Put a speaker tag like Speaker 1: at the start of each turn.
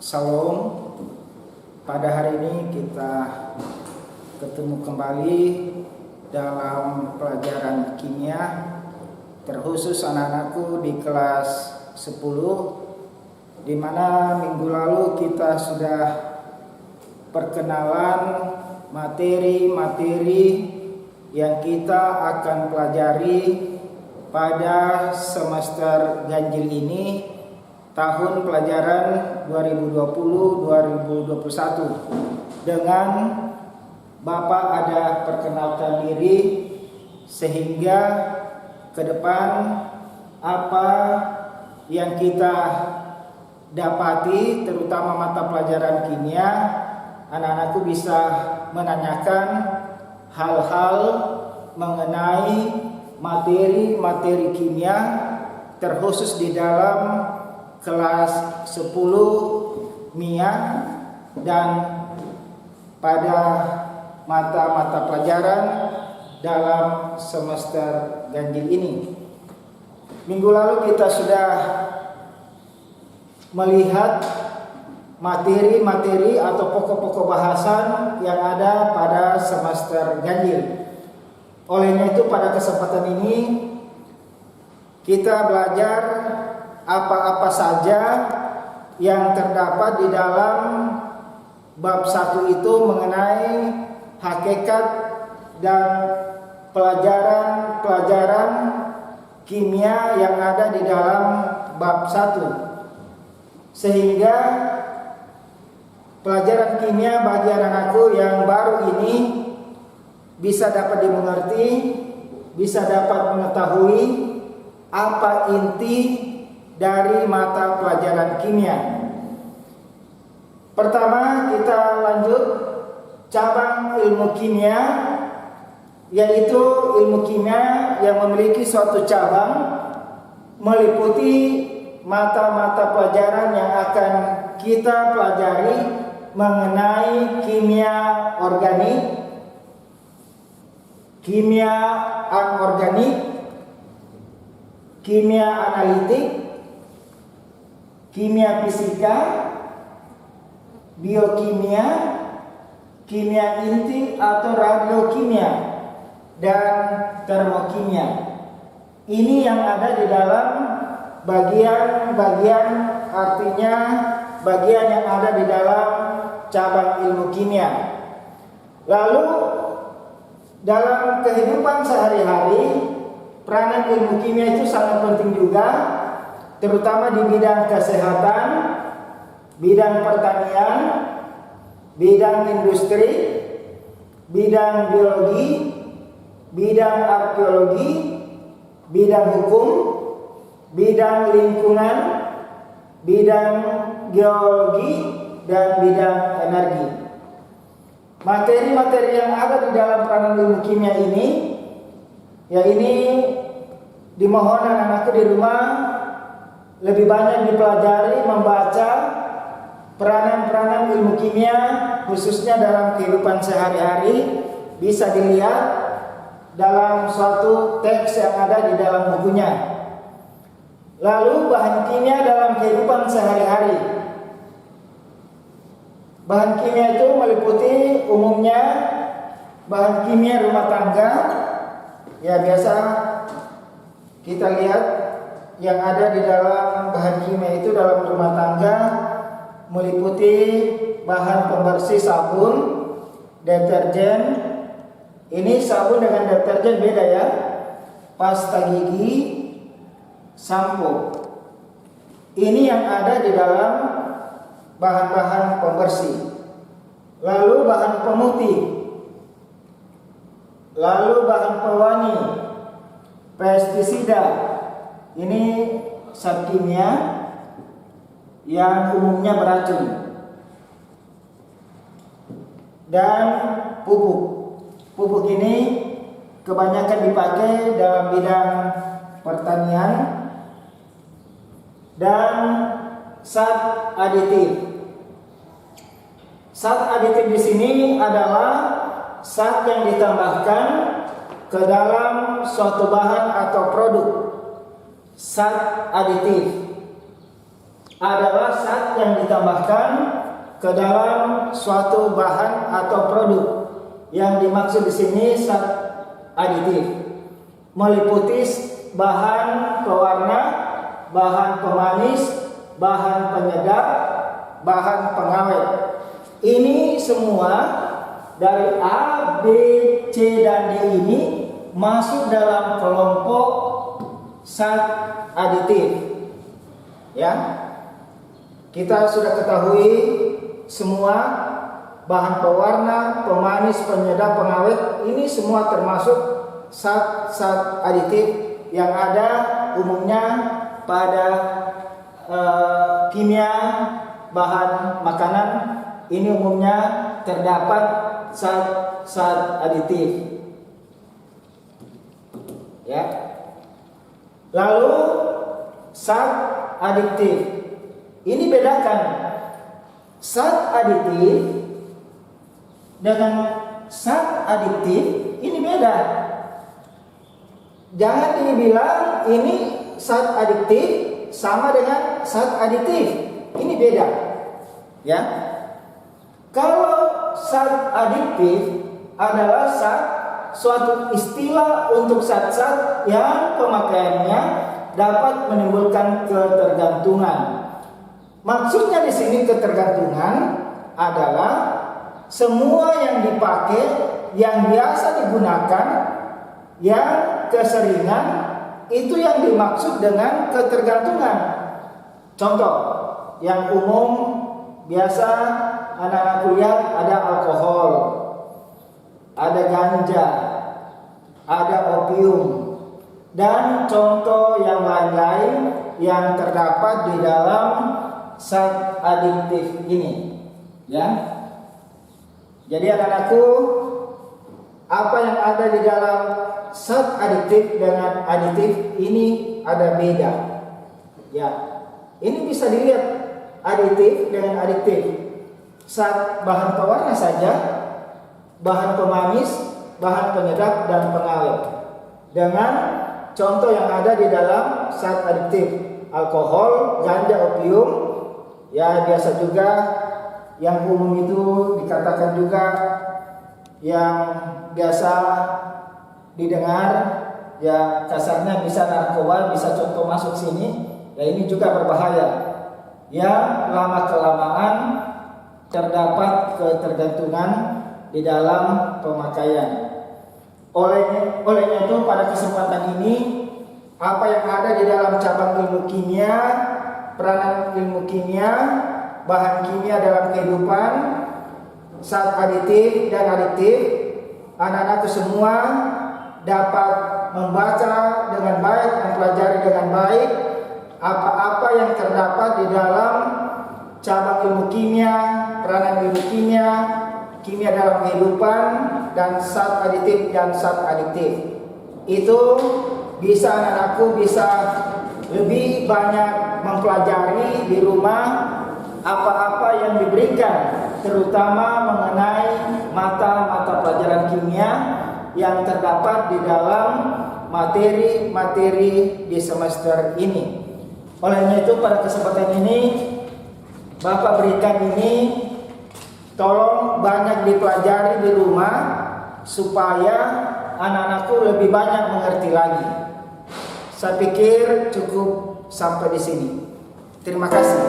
Speaker 1: Salam. Pada hari ini kita ketemu kembali dalam pelajaran kimia, terkhusus anak-anakku di kelas 10, di mana minggu lalu kita sudah perkenalan materi-materi yang kita akan pelajari pada semester ganjil ini, tahun pelajaran 2020-2021. Dengan Bapak ada perkenalkan diri, sehingga ke depan apa yang kita dapati, terutama mata pelajaran kimia, anak-anakku bisa menanyakan hal-hal mengenai materi-materi kimia, terkhusus di dalam kelas 10 MIA dan pada mata-mata pelajaran dalam semester ganjil ini. Minggu lalu kita sudah melihat materi-materi atau pokok-pokok bahasan yang ada pada semester ganjil. Olehnya itu pada kesempatan ini kita belajar apa-apa saja yang terdapat di dalam bab 1 itu mengenai hakikat dan pelajaran-pelajaran kimia yang ada di dalam bab 1. Sehingga pelajaran kimia bagi anak-anakku yang baru ini bisa dapat dimengerti, bisa dapat mengetahui apa inti dari mata pelajaran kimia. Pertama, kita lanjut cabang ilmu kimia, yaitu ilmu kimia yang memiliki suatu cabang meliputi mata-mata pelajaran yang akan kita pelajari mengenai kimia organik, kimia anorganik, kimia analitik, kimia fisika, biokimia, kimia inti atau radiokimia, dan termokimia. Ini yang ada di dalam bagian-bagian, artinya bagian yang ada di dalam cabang ilmu kimia. Lalu dalam kehidupan sehari-hari, peranan ilmu kimia itu sangat penting juga, terutama di bidang kesehatan, bidang pertanian, bidang industri, bidang biologi, bidang arkeologi, bidang hukum, bidang lingkungan, bidang geologi, dan bidang energi. Materi-materi yang ada di dalam peranan ilmu kimia ini, ya ini dimohon anak-anakku di rumah lebih banyak dipelajari, membaca peranan-peranan ilmu kimia, khususnya dalam kehidupan sehari-hari, bisa dilihat dalam suatu teks yang ada di dalam bukunya. Lalu bahan kimia dalam kehidupan sehari-hari. Bahan kimia itu meliputi umumnya bahan kimia rumah tangga. Ya, biasa kita lihat yang ada di dalam bahan kimia itu dalam rumah tangga meliputi bahan pembersih sabun, deterjen. Ini sabun dengan deterjen beda ya. Pasta gigi, sampo. Ini yang ada di dalam bahan-bahan pembersih. Lalu bahan pemutih. Lalu bahan pewangi, pestisida. Ini zat kimia yang umumnya beracun. Dan pupuk. Pupuk ini kebanyakan dipakai dalam bidang pertanian. Dan zat aditif. Zat aditif di sini adalah zat yang ditambahkan ke dalam suatu bahan atau produk. Zat aditif. adalah zat yang ditambahkan ke dalam suatu bahan atau produk. Yang dimaksud di sini zat aditif meliputi bahan pewarna, bahan pemanis, bahan penyedap, bahan pengawet. Ini semua dari A, B, C, dan D ini masuk dalam kelompok zat aditif. Ya, kita sudah ketahui semua bahan pewarna, pemanis, penyedap, pengawet ini semua termasuk zat-zat aditif yang ada umumnya pada kimia bahan makanan. Ini umumnya terdapat zat-zat aditif. Ya. Lalu zat adiktif. Ini bedakan zat aditif dengan zat adiktif, ini beda. Jangan dibilang ini zat adiktif sama dengan zat aditif. Ini beda. Ya. Kalau zat adiktif adalah suatu istilah untuk zat-zat yang pemakaiannya dapat menimbulkan ketergantungan. Maksudnya di sini ketergantungan adalah semua yang dipakai, yang biasa digunakan, yang keseringan, itu yang dimaksud dengan ketergantungan. Contoh yang umum biasa anak-anak kuliah ada alkohol, ada ganja, ada opium, dan contoh yang lain-lain yang terdapat di dalam zat adiktif ini. Ya. Jadi anak-anakku, apa yang ada di dalam zat adiktif dengan aditif ini ada beda. Ya. Ini bisa dilihat aditif dengan adiktif. Zat bahan pewarna saja, bahan pemanis, bahan penyedap, dan pengawet. Dengan contoh yang ada di dalam zat adiktif, alkohol, ganja, opium, ya biasa juga yang umum itu dikatakan juga yang biasa didengar, ya kasarnya bisa narkoba, bisa contoh masuk sini, ya ini juga berbahaya. Ya lama kelamaan terdapat ketergantungan di dalam pemakaian. Olehnya itu pada kesempatan ini apa yang ada di dalam cabang ilmu kimia, peranan ilmu kimia, bahan kimia dalam kehidupan, zat aditif dan aditif, anak-anak semua dapat membaca dengan baik, mempelajari dengan baik apa-apa yang terdapat di dalam cabang ilmu kimia, peranan ilmu kimia, kimia dalam kehidupan, dan zat aditif dan zat adiktif. Itu bisa anak-anakku bisa lebih banyak mempelajari di rumah apa-apa yang diberikan, terutama mengenai mata-mata pelajaran kimia yang terdapat di dalam materi-materi di semester ini. Olehnya itu pada kesempatan ini Bapak berikan ini, tolong banyak dipelajari di rumah supaya anak-anakku lebih banyak mengerti lagi. Saya pikir cukup sampai di sini. Terima kasih.